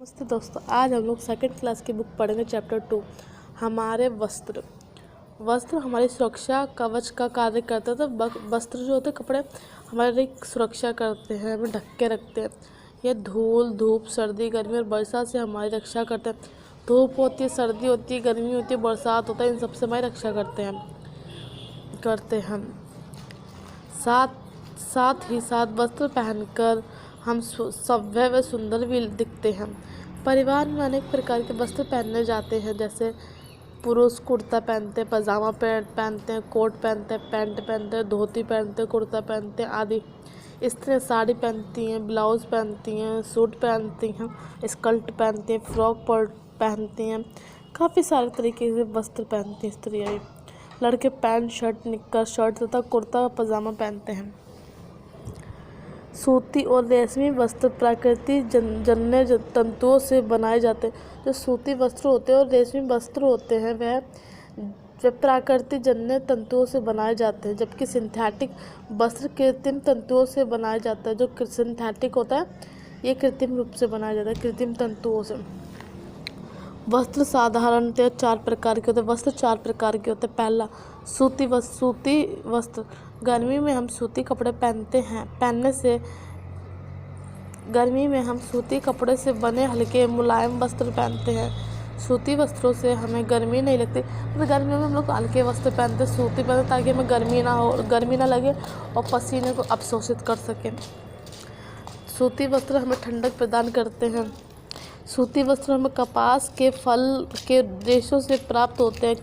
नमस्ते दोस्तों, आज हम लोग सेकंड क्लास की बुक पढ़ेंगे। चैप्टर 2 हमारे वस्त्र। वस्त्र हमारी सुरक्षा कवच का कार्य करते हैं। तो वस्त्र जो होते हैं, कपड़े हमारी सुरक्षा करते हैं, हमें ढक के रखते हैं। ये धूल, धूप, सर्दी, गर्मी और बरसात से हमारी रक्षा करते हैं। धूप होती है, सर्दी होती है, गर्मी होती है, बरसात होता है, इन सबसे हमारी रक्षा करते हैं। साथ ही साथ वस्त्र पहनकर हम सभ्य व सुंदर भी दिखते हैं। परिवार में अनेक प्रकार के वस्त्र पहने जाते हैं, जैसे पुरुष कुर्ता पहनते हैं, पजामा पहनते हैं, कोट पहनते हैं, पैंट पहनते हैं, धोती पहनते हैं, कुर्ता पहनते हैं आदि। स्त्रियाँ साड़ी पहनती हैं, ब्लाउज पहनती हैं, सूट पहनती हैं, स्कर्ट पहनती हैं, फ्रॉक पहनती हैं। काफ़ी सारे तरीके से वस्त्र पहनती हैं स्त्रियाँ। लड़के पैंट शर्ट, निक्कर शर्ट तथा कुर्ता पजामा पहनते हैं। सूती और रेशमी वस्त्र प्राकृतिक जन्य तंतुओं से बनाए जाते हैं। जो सूती वस्त्र होते हैं और रेशमी वस्त्र होते हैं वह प्राकृतिक जन्य तंतुओं से बनाए जाते हैं, जबकि सिंथेटिक वस्त्र कृत्रिम तंतुओं से बनाया जाता है। जो सिंथेटिक होता है ये कृत्रिम रूप से बनाया जाता है, कृत्रिम तंतुओं से। वस्त्र साधारणतः 4 प्रकार के होते हैं। वस्त्र 4 प्रकार के होते हैं। पहला, सूती वस्त्र। गर्मी में हम सूती कपड़े कपड़े से बने हल्के मुलायम वस्त्र पहनते हैं। सूती वस्त्रों से हमें गर्मी नहीं लगती। तो गर्मियों में हम लोग हल्के वस्त्र पहनते हैं, सूती पहनते, ताकि हमें गर्मी ना लगे और पसीने को अवशोषित कर सकें। सूती वस्त्र हमें ठंडक प्रदान करते हैं। सूती वस्त्र हमें कपास के फल के रेशों से प्राप्त होते हैं।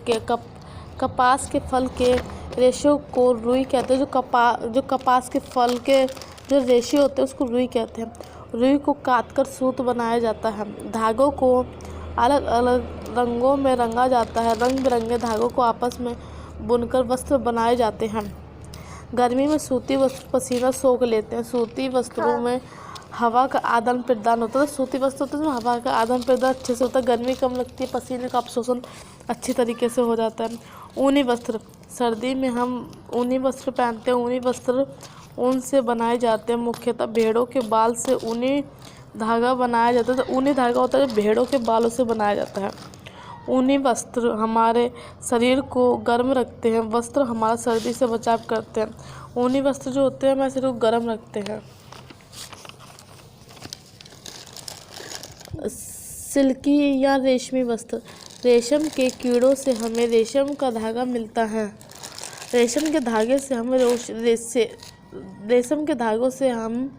कपास के फल के रेशों को रुई कहते हैं। जो कपास के फल के जो रेशे होते हैं उसको रुई कहते हैं। रुई को काटकर सूत बनाया जाता है। धागों को अलग अलग रंगों में रंगा जाता है। रंग बिरंगे धागों को आपस में बुनकर वस्त्र बनाए जाते हैं। गर्मी में सूती वस्त्र पसीना सोख लेते हैं। सूती वस्त्रों में हवा का आदान प्रदान होता है। सूती वस्त्र होते हैं तो हवा का आदान प्रदान अच्छे से होता है, गर्मी कम लगती है, पसीने का अवशोषण अच्छी तरीके से हो जाता है। ऊनी वस्त्र। सर्दी में हम ऊनी वस्त्र पहनते हैं। ऊनी वस्त्र ऊन से बनाए जाते हैं। मुख्यतः भेड़ों के बाल से ऊनी धागा बनाया जाता है। तो ऊनी धागा होता है जो भेड़ों के बालों से बनाया जाता है। ऊनी वस्त्र हमारे शरीर को गर्म रखते हैं। वस्त्र हमारा सर्दी से बचाव करते हैं। ऊनी वस्त्र जो होते हैं हमारे शरीर को गर्म रखते हैं। सिल्की या रेशमी वस्त्र। रेशम के कीड़ों से हमें रेशम का धागा मिलता है। रेशम के धागे से हमें रेशम के धागों से हम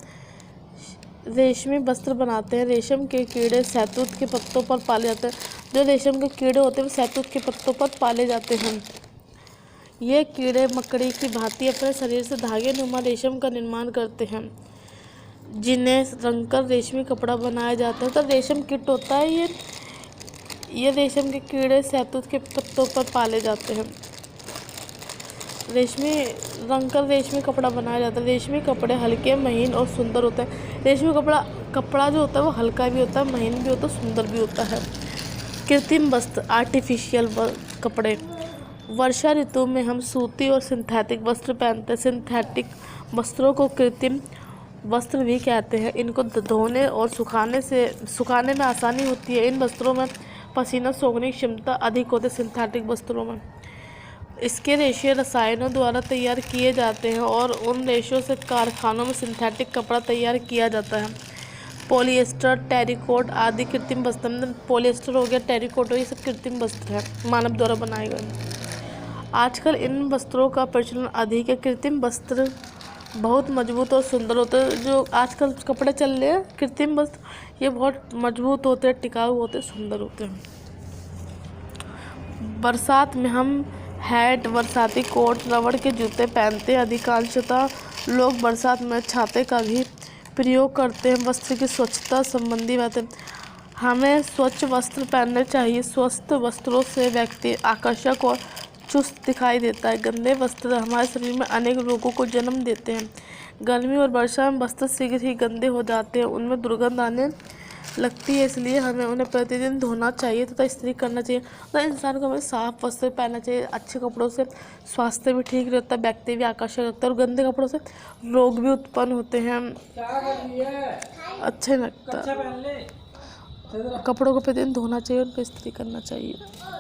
रेशमी वस्त्र बनाते हैं। रेशम के कीड़े शहतूत के पत्तों पर पाले जाते हैं। जो रेशम के कीड़े होते हैं वो शहतूत के पत्तों पर पाले जाते हैं। ये कीड़े मकड़ी की भांति अपने शरीर से धागे नुमा रेशम का निर्माण करते हैं, जिन्हें रंगकर रेशमी कपड़ा बनाया जाता है। तो रेशम कीट होता है ये रेशम के कीड़े शहतूत के पत्तों पर पाले जाते हैं। रंगकर रेशमी कपड़ा बनाया जाता है। रेशमी कपड़े हल्के, महीन और सुंदर होते हैं। रेशमी कपड़ा जो होता है वो हल्का भी होता है, महीन भी होता है, सुंदर भी होता है। कृत्रिम वस्त्र, आर्टिफिशियल कपड़े। वर्षा ऋतु में हम सूती और सिंथेटिक वस्त्र पहनते हैं। सिंथेटिक वस्त्रों को कृत्रिम वस्त्र भी कहते हैं। इनको धोने और सुखाने में आसानी होती है। इन वस्त्रों में पसीना सोखने की क्षमता अधिक होती है। सिंथेटिक वस्त्रों में इसके रेशे रसायनों द्वारा तैयार किए जाते हैं और उन रेशों से कारखानों में सिंथेटिक कपड़ा तैयार किया जाता है। पॉलिएस्टर, टेरिकोट आदि कृत्रिम वस्त्र। पॉलिएस्टर हो गया, टेरिकोट हो गया, ये सब कृत्रिम वस्त्र है, मानव द्वारा बनाए गए। आजकल इन वस्त्रों का प्रचलन अधिक है। कृत्रिम वस्त्र बहुत मजबूत और सुंदर होते हैं। जो आजकल कपड़े चल रहे हैं कृत्रिम वस्त्र, ये बहुत मजबूत होते हैं, टिकाऊ होते हैं, सुंदर होते हैं। बरसात में हम हैट, बरसाती कोट, रबड़ के जूते पहनते हैं। अधिकांशतः लोग बरसात में छाते का भी प्रयोग करते हैं। वस्त्र की स्वच्छता संबंधी बातें। हमें स्वच्छ वस्त्र पहनने चाहिए। स्वस्थ वस्त्रों से व्यक्ति आकर्षक और चुस्त दिखाई देता है। गंदे वस्त्र हमारे शरीर में अनेक रोगों को जन्म देते हैं। गर्मी और वर्षा में वस्त्र शीघ्र ही गंदे हो जाते हैं, उनमें दुर्गंध आने लगती है, इसलिए हमें उन्हें प्रतिदिन धोना चाहिए तथा इस्त्री करना चाहिए। तो इंसान को हमें साफ वस्त्र पहनना चाहिए। अच्छे कपड़ों से स्वास्थ्य भी ठीक रहता है, व्यक्ति भी आकर्षक लगता है, और गंदे कपड़ों से रोग भी उत्पन्न होते हैं, अच्छे लगता है। कपड़ों को प्रतिदिन धोना चाहिए, उन पर इस्त्री करना चाहिए।